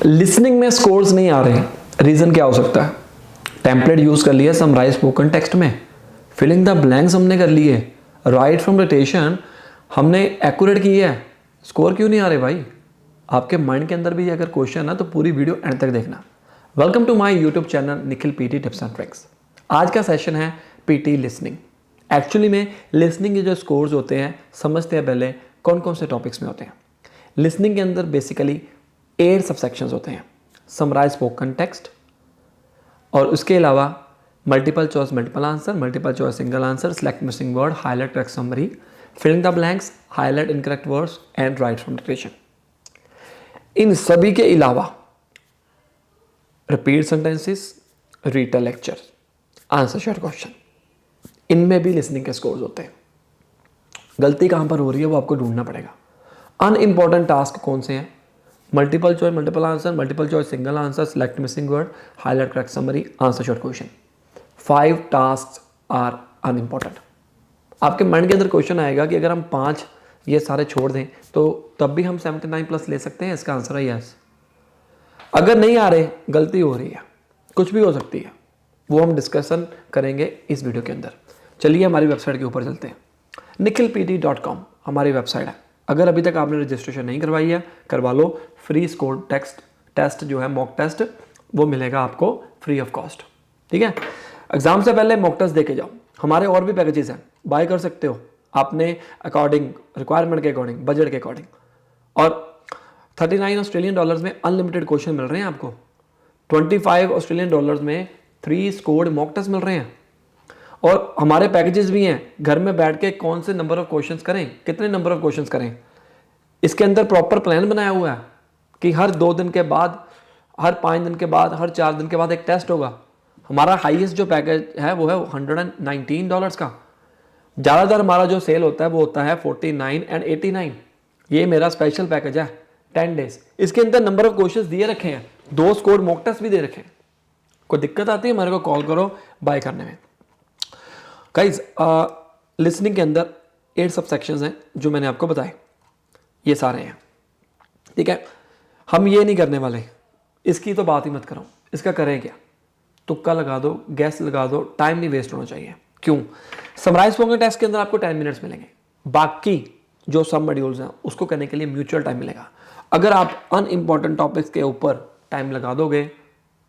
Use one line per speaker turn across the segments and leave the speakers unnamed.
Listening में scores नहीं आ रहे, रीजन क्या हो सकता है? टेम्पलेट यूज कर लिया समराइज स्पोकन टेक्स्ट में, फिलिंग द ब्लैंक्स हमने कर लिए, राइट फ्रॉम डिक्टेशन हमने एक्यूरेट की है, स्कोर क्यों नहीं आ रहे भाई? आपके माइंड के अंदर भी अगर क्वेश्चन है तो पूरी वीडियो एंड तक देखना। Welcome to my YouTube channel Nikhil PT tips and tricks. आज का सेशन है पीटी लिसनिंग। एक्चुअली में लिसनिंग के जो स्कोर्स होते हैं समझते हैं पहले कौन कौन से टॉपिक्स में होते हैं। लिसनिंग के अंदर बेसिकली 8 सबसेक्शंस होते हैं। समराइज स्पोकन टेक्स्ट और उसके अलावा multiple choice multiple answer, multiple choice single answer, select missing word, highlight correct summary, filling the blanks, highlight incorrect words and write from dictation. इन सभी के अलावा repeat sentences, retell lecture, answer short question, इनमें भी listening के scores होते हैं। गलती कहां पर हो रही है वो आपको ढूंढना पड़ेगा। अनइम्पॉर्टेंट टास्क कौन से हैं? Multiple choice multiple answer, multiple choice single answer, select missing word, highlight correct summary, answer short question. 5 task are unimportant. आपके माइंड के अंदर क्वेश्चन आएगा कि अगर हम 5 ये सारे छोड़ दें तो तब भी हम 79 प्लस ले सकते हैं। इसका आंसर है यस। अगर नहीं आ रहे, गलती हो रही है, कुछ भी हो सकती है, वो हम डिस्कशन करेंगे इस वीडियो के अंदर। चलिए हमारी वेबसाइट के ऊपर चलते हैं। nikhilpt.com हमारी वेबसाइट है। अगर अभी तक आपने रजिस्ट्रेशन नहीं करवाई है, करवा लो। फ्री स्कोर टेस्ट जो है मॉक टेस्ट वो मिलेगा आपको फ्री ऑफ कॉस्ट। ठीक है, एग्जाम से पहले मॉक टेस्ट देके जाओ। हमारे और भी पैकेजेस हैं, बाय कर सकते हो आपने अकॉर्डिंग रिक्वायरमेंट के अकॉर्डिंग, बजट के अकॉर्डिंग। और 39 ऑस्ट्रेलियन डॉलर्स में अनलिमिटेड क्वेश्चन मिल रहे हैं आपको। 25 ऑस्ट्रेलियन डॉलर्स में 3 स्कोर्ड मॉक टेस्ट मिल रहे हैं। और हमारे पैकेजेस भी हैं, घर में बैठ के कौन से नंबर ऑफ क्वेश्चंस करें, कितने नंबर ऑफ क्वेश्चंस करें, इसके अंदर प्रॉपर प्लान बनाया हुआ है कि हर 2 दिन के बाद, हर 5 दिन के बाद, हर 4 दिन के बाद एक टेस्ट होगा। हमारा हाईएस्ट जो पैकेज है वो है $119 का। ज़्यादातर हमारा जो सेल होता है वो होता है 49 एंड 89। ये मेरा स्पेशल पैकेज है 10 डेज। इसके अंदर नंबर ऑफ क्वेश्चंस दिए रखे हैं, 2 स्कोर मॉक टेस्ट भी दे रखे हैं। कोई दिक्कत आती है हमारे को कॉल करो बाय करने में। गाइज लिसनिंग के अंदर 8 सबसेक्शंस हैं जो मैंने आपको बताए, ये सारे हैं। ठीक है, हम ये नहीं करने वाले, इसकी तो बात ही मत करो। इसका करें क्या? तुक्का लगा दो, गैस लगा दो, टाइम नहीं वेस्ट होना चाहिए। क्यों? समराइज स्पोकन टेस्ट के अंदर आपको 10 मिनट्स मिलेंगे, बाकी जो सब मॉड्यूल्स हैं उसको करने के लिए म्यूचुअल टाइम मिलेगा। अगर आप अनइम्पॉर्टेंट टॉपिक्स के ऊपर टाइम लगा दोगे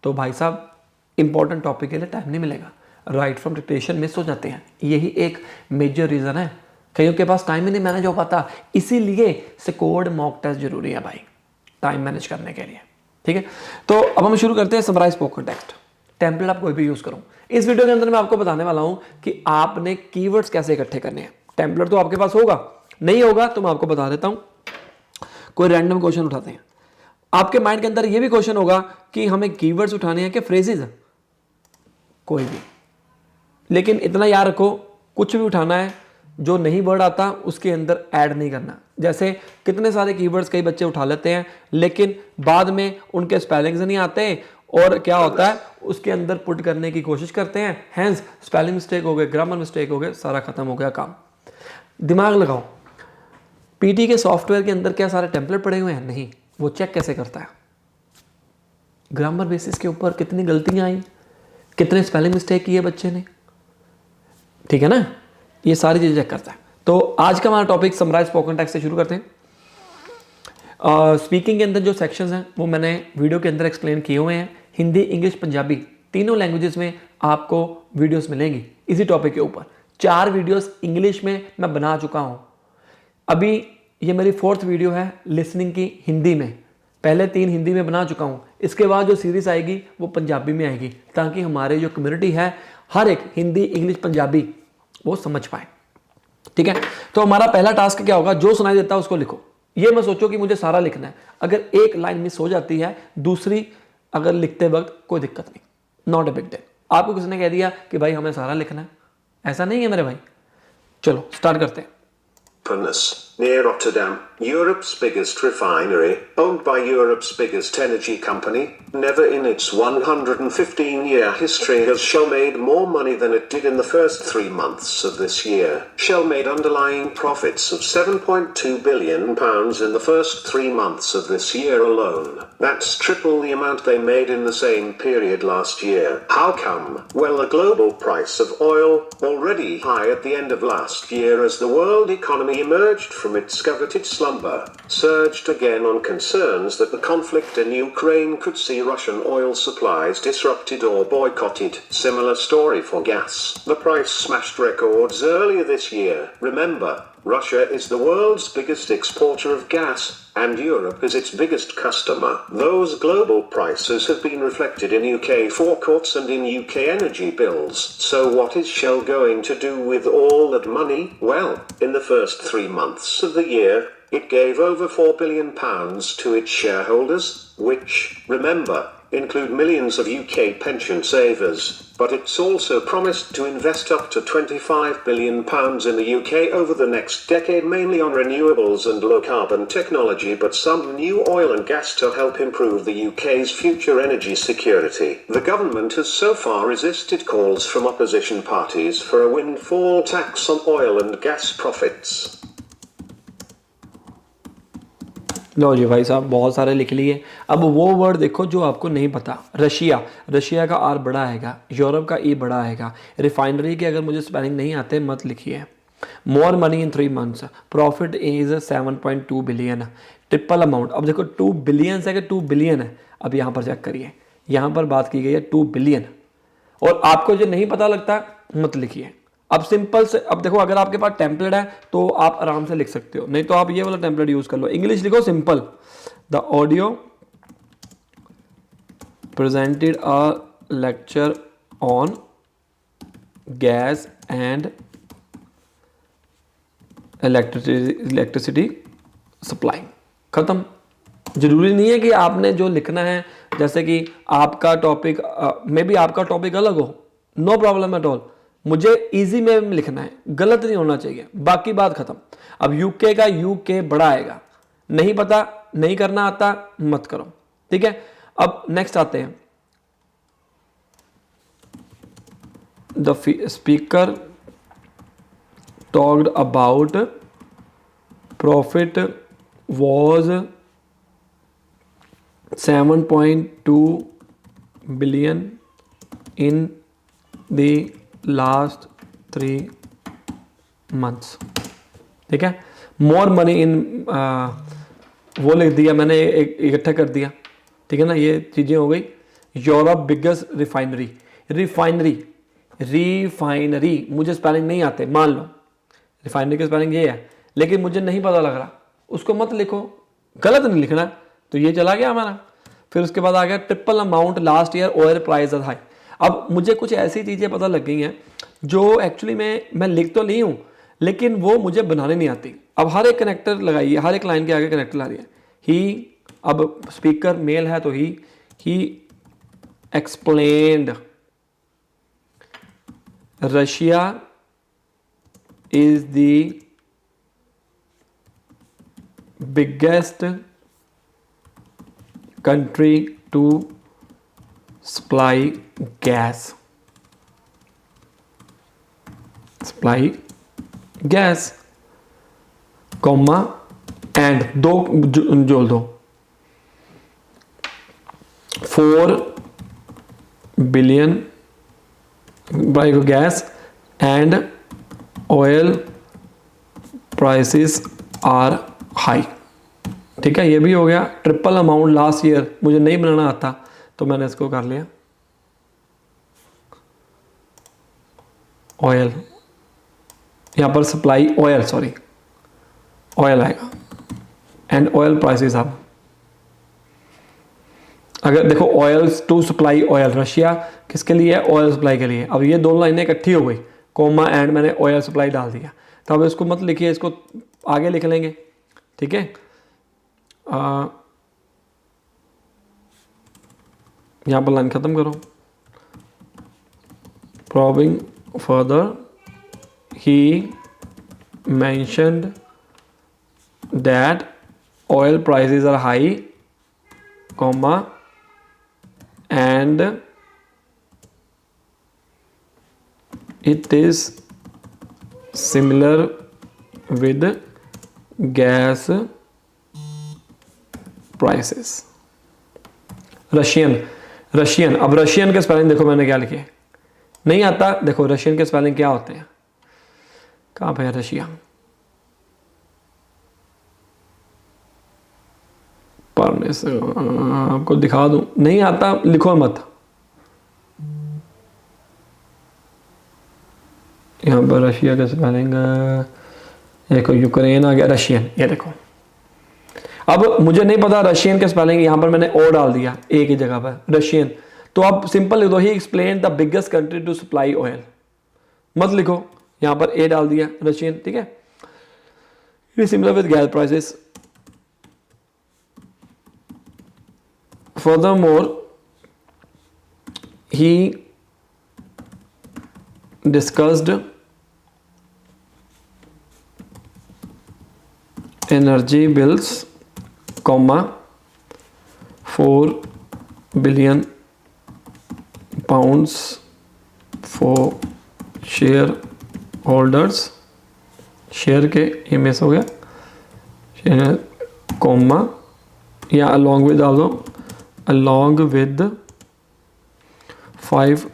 तो भाई साहब इंपॉर्टेंट टॉपिक के लिए टाइम नहीं मिलेगा। राइट फ्रॉम डिक्टेशन मिस हो जाते हैं, यही एक मेजर रीज़न है। कईयों के पास टाइम ही नहीं मैनेज हो पाता, इसीलिए स्कोर्ड मॉक टेस्ट जरूरी है भाई, टाइम मैनेज करने के लिए। ठीक है, तो अब हम शुरू करते हैं समराइज स्पोकन टेक्स्ट। टेम्पलेट आप कोई भी यूज़ करो। इस वीडियो के अंदर मैं आपको बताने वाला हूं कि आपने कीवर्ड्स कैसे इकट्ठे करने हैं। टेम्पलेट तो आपके पास होगा, नहीं होगा तो मैं आपको बता देता हूं। कोई रैंडम क्वेश्चन उठाते हैं, आपके माइंड के अंदर यह भी क्वेश्चन होगा कि हमें कीवर्ड्स उठाने हैं कि फ्रेजेस, कोई भी। लेकिन इतना याद रखो, कुछ भी उठाना है, जो नहीं वर्ड आता उसके अंदर ऐड नहीं करना। जैसे कितने सारे कीवर्ड्स कई बच्चे उठा लेते हैं लेकिन बाद में उनके स्पेलिंग्स नहीं आते और क्या होता है उसके अंदर पुट करने की कोशिश करते हैं, हैंस स्पेलिंग मिस्टेक हो गए, ग्रामर मिस्टेक हो गए, सारा खत्म हो गया काम। दिमाग लगाओ, पीटी के सॉफ्टवेयर के अंदर क्या सारे टेम्पलेट पड़े हुए हैं? नहीं। वो चेक कैसे करता है? ग्रामर बेसिस के ऊपर कितनी गलतियां आई, कितने स्पेलिंग मिस्टेक किए बच्चे ने, ठीक है ना, ये सारी चीजें चेक करता है। तो आज का हमारा टॉपिक समराइज स्पोकन टेक्स्ट से शुरू करते हैं। स्पीकिंग के अंदर जो सेक्शंस हैं वो मैंने वीडियो के अंदर एक्सप्लेन किए हुए हैं। हिंदी, इंग्लिश, पंजाबी तीनों लैंग्वेजेस में आपको वीडियोस मिलेंगी इसी टॉपिक के ऊपर। 4 वीडियोस इंग्लिश में मैं बना चुका हूं। अभी ये मेरी 4th वीडियो है लिसनिंग की हिंदी में। पहले 3 हिंदी में बना चुका हूं। इसके बाद जो सीरीज आएगी वो पंजाबी में आएगी, ताकि हमारे जो कम्युनिटी है हर एक हिंदी, इंग्लिश, पंजाबी वो समझ पाए। ठीक है, तो हमारा पहला टास्क क्या होगा? जो सुनाई देता है उसको लिखो। ये मत सोचो कि मुझे सारा लिखना है। अगर एक लाइन मिस हो जाती है, दूसरी अगर लिखते वक्त, कोई दिक्कत नहीं, नॉट ए बिग डील। आपको किसने कह दिया कि भाई हमें सारा लिखना है? ऐसा नहीं है मेरे भाई। चलो स्टार्ट करते हैं।
Mindfulness near Rotterdam, Europe's biggest refinery, owned by Europe's biggest energy company. Never in its 115-year history has Shell made more money than it did in the first 3 months of this year. Shell made underlying profits of £7.2 billion in the first 3 months of this year alone. That's triple the amount they made in the same period last year. How come? Well, the global price of oil, already high at the end of last year as the world economy emerged from its coveted slumber, surged again on concerns that the conflict in Ukraine could see Russian oil supplies disrupted or boycotted. Similar story for gas. The price smashed records earlier this year. Remember, Russia is the world's biggest exporter of gas, and Europe is its biggest customer. Those global prices have been reflected in UK forecourts and in UK energy bills. So what is Shell going to do with all that money? Well, in the first 3 months of the year, it gave over £4 billion to its shareholders, which, remember, include millions of UK pension savers, but it's also promised to invest up to £25 billion in the UK over the next decade, mainly on renewables and low-carbon technology, but some new oil and gas to help improve the UK's future energy security. The government has so far resisted calls from opposition parties for a windfall tax on oil and gas profits.
लो जी भाई साहब, बहुत सारे लिख लिए। अब वो word देखो जो आपको नहीं पता। रशिया का आर बड़ा आएगा, यूरोप का ई बड़ा आएगा। रिफाइनरी के अगर मुझे स्पेलिंग नहीं आते मत लिखिए। More money in 3 months, profit is 7.2 billion, triple amount. अब देखो 2 बिलियन है कि 2 बिलियन है, अब यहाँ पर चेक करिए, यहाँ पर बात की गई है 2 बिलियन, और आपको जो नहीं पता लगता मत लिखिए। अब सिंपल से, अब देखो अगर आपके पास टेम्पलेट है तो आप आराम से लिख सकते हो, नहीं तो आप ये वाला टेम्पलेट यूज कर लो। इंग्लिश लिखो simple, the audio presented a lecture on gas and electricity supply. खत्म। जरूरी नहीं है कि आपने जो लिखना है, जैसे कि आपका टॉपिक मे बी आपका टॉपिक अलग हो, नो प्रॉब्लम एट ऑल, मुझे इजी में लिखना है, गलत नहीं होना चाहिए, बाकी बात खत्म। अब यूके का यूके बड़ा आएगा, नहीं पता, नहीं करना आता मत करो, ठीक है। अब नेक्स्ट आते हैं, the speaker talked about profit was 7.2 billion in the last 3 months, ठीक है। मोर मनी इन वो लिख दिया मैंने, इकट्ठा कर दिया, ठीक है ना, ये चीज़ें हो गई। यूरोप बिगेस्ट रिफाइनरी मुझे स्पेलिंग नहीं आते, मान लो रिफाइनरी की स्पेलिंग ये है, लेकिन मुझे नहीं पता लग रहा, उसको मत लिखो, गलत नहीं लिखना, तो ये चला गया हमारा। फिर उसके बाद आ गया triple amount last year oil price high. अब मुझे कुछ ऐसी चीज़ें पता लग गई हैं जो एक्चुअली मैं लिख तो ली हूँ, लेकिन वो मुझे बनाने नहीं आती। अब हर एक कनेक्टर लगाइए, हर एक लाइन के आगे कनेक्टर ला रही है। ही, अब स्पीकर मेल है तो he explained Russia is the biggest country to supply gas, comma and दो जोड़ दो, 4 billion by gas and oil prices are high, ठीक है। ये भी हो गया। ट्रिपल अमाउंट लास्ट ईयर मुझे नहीं बनाना आता, तो मैंने इसको कर लिया ऑयल, यहाँ पर सप्लाई ऑयल, सॉरी ऑयल आएगा एंड ऑयल प्राइसेस अब, अगर देखो oil to supply oil, Russia किसके लिए है, ऑयल सप्लाई के लिए। अब ये दोनों लाइनें इकट्ठी हो गई, कोमा एंड मैंने ऑयल सप्लाई डाल दिया, तो अब इसको मत लिखिए, इसको आगे लिख लेंगे, ठीक है। यहाँ पर लाइन खत्म करो। Probing further, he mentioned that oil prices are high, comma, and it is similar with gas prices. Russian, अब रशियन के स्पेलिंग देखो मैंने क्या लिखे, नहीं आता, देखो रशियन के स्पेलिंग क्या होते हैं, कहाँ पे है रशिया, पढ़ने से आपको दिखा दूं, नहीं आता लिखो मत, यहाँ पर रशिया का स्पेलिंग, देखो यूक्रेन आ गया, रशियन, ये देखो। अब मुझे नहीं पता रशियन के स्पेलिंग, यहाँ पर मैंने ओ डाल दिया ए की जगह पर रशियन, तो आप सिंपल लिख दो, ही explain the biggest country to supply oil, मत लिखो, यहाँ पर ए डाल दिया रशियन, ठीक है। It is similar with gas prices. Furthermore, he discussed energy bills, comma, 4 billion pounds for shareholders, share के ये मिस हो गया, शेयर कॉमा या along with डाल दो, along with 5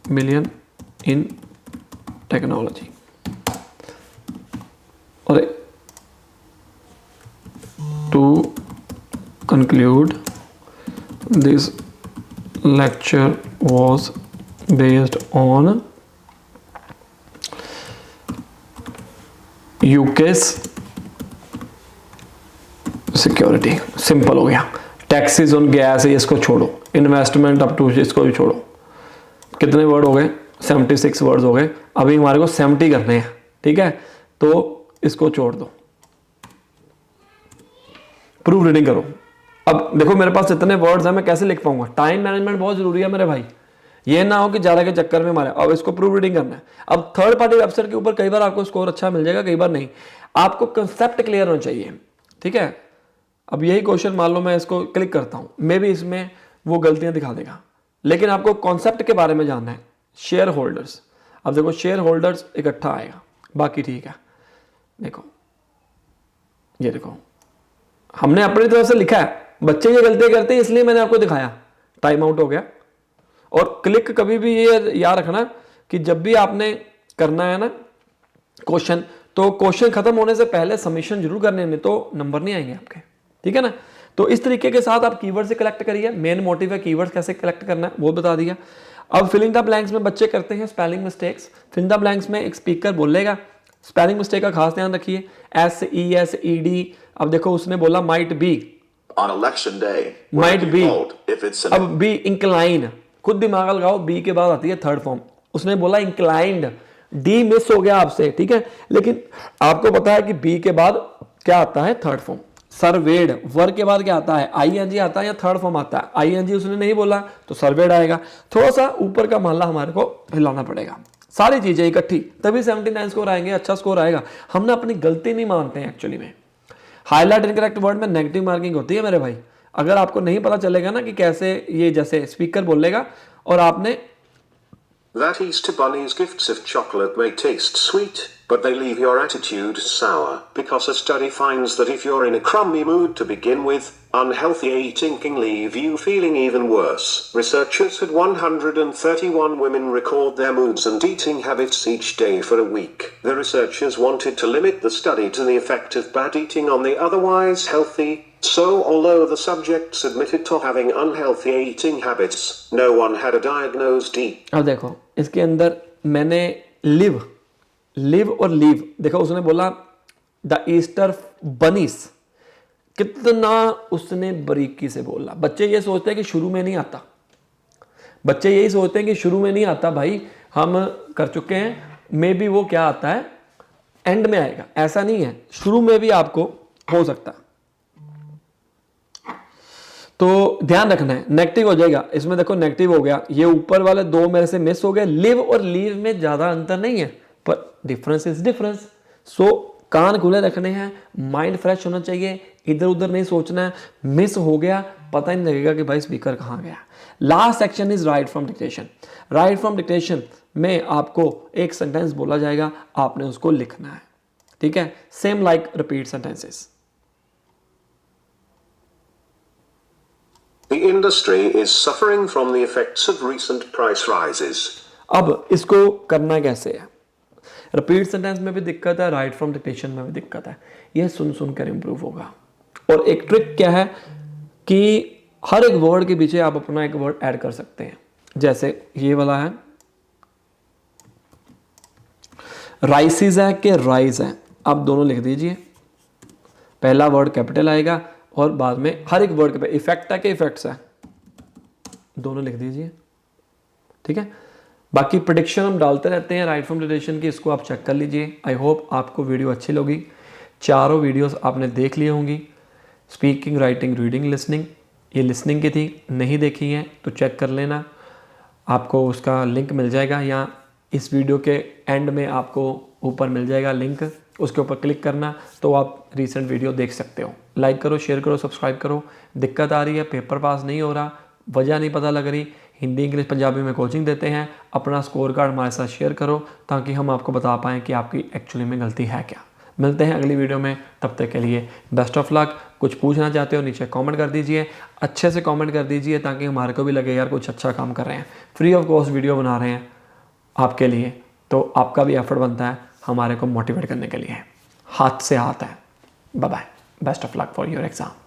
million in technology. और to conclude, this lecture was based on UK's security. Simple हो गया। टैक्सेस ऑन गैस है, इसको छोड़ो, इन्वेस्टमेंट अप टू, इसको भी छोड़ो। कितने वर्ड हो गए? 76 वर्ड्स हो गए। अभी हमारे को 70 करने हैं, ठीक है, तो इसको छोड़ दो, प्रूफ रीडिंग करो। अब देखो मेरे पास इतने वर्ड्स हैं, मैं कैसे लिख पाऊंगा? टाइम मैनेजमेंट बहुत जरूरी है मेरे भाई, ये ना हो कि ज़्यादा के चक्कर में मारे। अब इसको प्रूफ रीडिंग करना है। अब थर्ड पार्टी वेबसाइट के ऊपर कई बार आपको स्कोर अच्छा मिल जाएगा, कई बार नहीं। आपको कंसेप्ट क्लियर होना चाहिए, ठीक है। अब यही क्वेश्चन मान लो मैं इसको क्लिक करता हूं, मे भी इसमें वो गलतियां दिखा देगा, लेकिन आपको कॉन्सेप्ट के बारे में जानना है। शेयर होल्डर्स, अब देखो शेयर होल्डर्स इकट्ठा आएगा, बाकी ठीक है। देखो ये देखो, हमने अपनी तरफ से लिखा है, बच्चे ये गलतियां करते हैं इसलिए मैंने आपको दिखाया। टाइम आउट हो गया। और क्लिक कभी भी ये याद रखना कि जब भी आपने करना है ना क्वेश्चन, तो क्वेश्चन खत्म होने से पहले सबमिशन जरूर करने, नहीं तो नंबर नहीं आएंगे आपके, ठीक है ना। तो इस तरीके के साथ आप कीवर्ड से कलेक्ट करिए। मेन मोटिव है कीवर्ड कैसे कलेक्ट करना है वो बता दिया। अब फिलिंग द ब्लैंक्स में बच्चे करते हैं spelling mistakes. Filling the blanks में एक स्पीकर बोलेगा, स्पेलिंग मिस्टेक का खास ध्यान रखिए। SESED, अब देखो उसने बोला might be,
On election day,
Might
when you
be.
vote, if it's an
अब बी इंक्लाइन, खुद दिमाग लगाओ, बी के बाद आती है थर्ड फॉर्म। उसने बोला इंक्लाइंड, डी मिस हो गया आपसे, ठीक है, लेकिन आपको पता है कि बी के बाद क्या आता है? Third form. सर्वेड, वर के बाद क्या आता है? ING आता है या थर्ड फॉर्म आता है? ING उसने नहीं बोला तो सर्वेड आएगा। थोड़ा सा ऊपर का मामला हमारे को हिलाना पड़ेगा, सारी चीजें इकट्ठी, तभी 79 स्कोर आएंगे, अच्छा स्कोर आएगा। हमने अपनी गलती नहीं मानते हैं एक्चुअली में। हाईलाइट इनकरेक्ट वर्ड में नेगेटिव मार्किंग होती है मेरे भाई। अगर आपको नहीं पता चलेगा ना कि कैसे, ये जैसे स्पीकर बोलेगा और आपने
That Easter Bunny's gifts of chocolate may taste sweet, but they leave your attitude sour, because a study finds that if you're in a crummy mood to begin with, unhealthy eating can leave you feeling even worse. Researchers had 131 women record their moods and eating habits each day for a week. The researchers wanted to limit the study to the effect of bad eating on the otherwise healthy. So, although the subjects admitted to having unhealthy eating habits, no one had a diagnosed eat.
अब देखो इसके अंदर मैंने live और leave, देखो उसने बोला the Easter बनीस, कितना उसने बारीकी से बोला। बच्चे ये सोचते हैं कि शुरू में नहीं आता, बच्चे यही सोचते हैं कि शुरू में नहीं आता। भाई हम कर चुके हैं, मे बी वो क्या आता है एंड में आएगा, ऐसा नहीं है, शुरू में भी आपको हो सकता है। तो ध्यान रखना है, नेगेटिव हो जाएगा इसमें। देखो नेगेटिव हो गया, ये ऊपर वाले दो मेरे से मिस हो गए। लिव और लीव में ज्यादा अंतर नहीं है, पर डिफरेंस इज डिफरेंस। सो कान खुले रखने हैं, माइंड फ्रेश होना चाहिए, इधर उधर नहीं सोचना है। मिस हो गया पता ही नहीं लगेगा कि भाई स्पीकर कहाँ गया। Last section is right from dictation. Right from dictation में आपको एक सेंटेंस बोला जाएगा, आपने उसको लिखना है, ठीक है। Same like repeat sentences.
The industry is suffering from the effects of recent price rises.
अब इसको करना कैसे है? रिपीट सेंटेंस में भी दिक्कत है, राइट फ्रॉम डिक्टेशन में भी दिक्कत है। यह सुन सुनकर इंप्रूव होगा। और एक ट्रिक क्या है कि हर एक वर्ड के पीछे आप अपना एक वर्ड ऐड कर सकते हैं। जैसे ये वाला है, राइसिस है कि राइज है, आप दोनों लिख दीजिए। पहला वर्ड कैपिटल आएगा और बाद में हर एक वर्ड के पे इफेक्ट है कि इफेक्ट्स है, दोनों लिख दीजिए, ठीक है। बाकी प्रेडिक्शन हम डालते रहते हैं राइट फ्रॉम डिक्टेशन की, इसको आप चेक कर लीजिए। आई होप आपको वीडियो अच्छी लगी। चारों वीडियोस आपने देख ली होंगी, स्पीकिंग, राइटिंग, रीडिंग, लिसनिंग। ये लिसनिंग की थी, नहीं देखी है तो चेक कर लेना, आपको उसका लिंक मिल जाएगा, या इस वीडियो के एंड में आपको ऊपर मिल जाएगा लिंक, उसके ऊपर क्लिक करना तो आप रीसेंट वीडियो देख सकते हो। लाइक करो, शेयर करो, सब्सक्राइब करो। दिक्कत आ रही है, पेपर पास नहीं हो रहा, वजह नहीं पता लग रही, हिंदी, इंग्लिश, पंजाबी में कोचिंग देते हैं, अपना स्कोर कार्ड हमारे साथ शेयर करो ताकि हम आपको बता पाएँ कि आपकी एक्चुअली में गलती है क्या। मिलते हैं अगली वीडियो में, तब तक के लिए बेस्ट ऑफ लक। कुछ पूछना चाहते हो नीचे कमेंट कर दीजिए, अच्छे से कमेंट कर दीजिए ताकि हमारे को भी लगे यार कुछ अच्छा काम कर रहे हैं। फ्री ऑफ कॉस्ट वीडियो बना रहे हैं आपके लिए, तो आपका भी एफर्ट बनता है हमारे को मोटिवेट करने के लिए। हाथ से हाथ है। Bye bye, best of luck for your exam.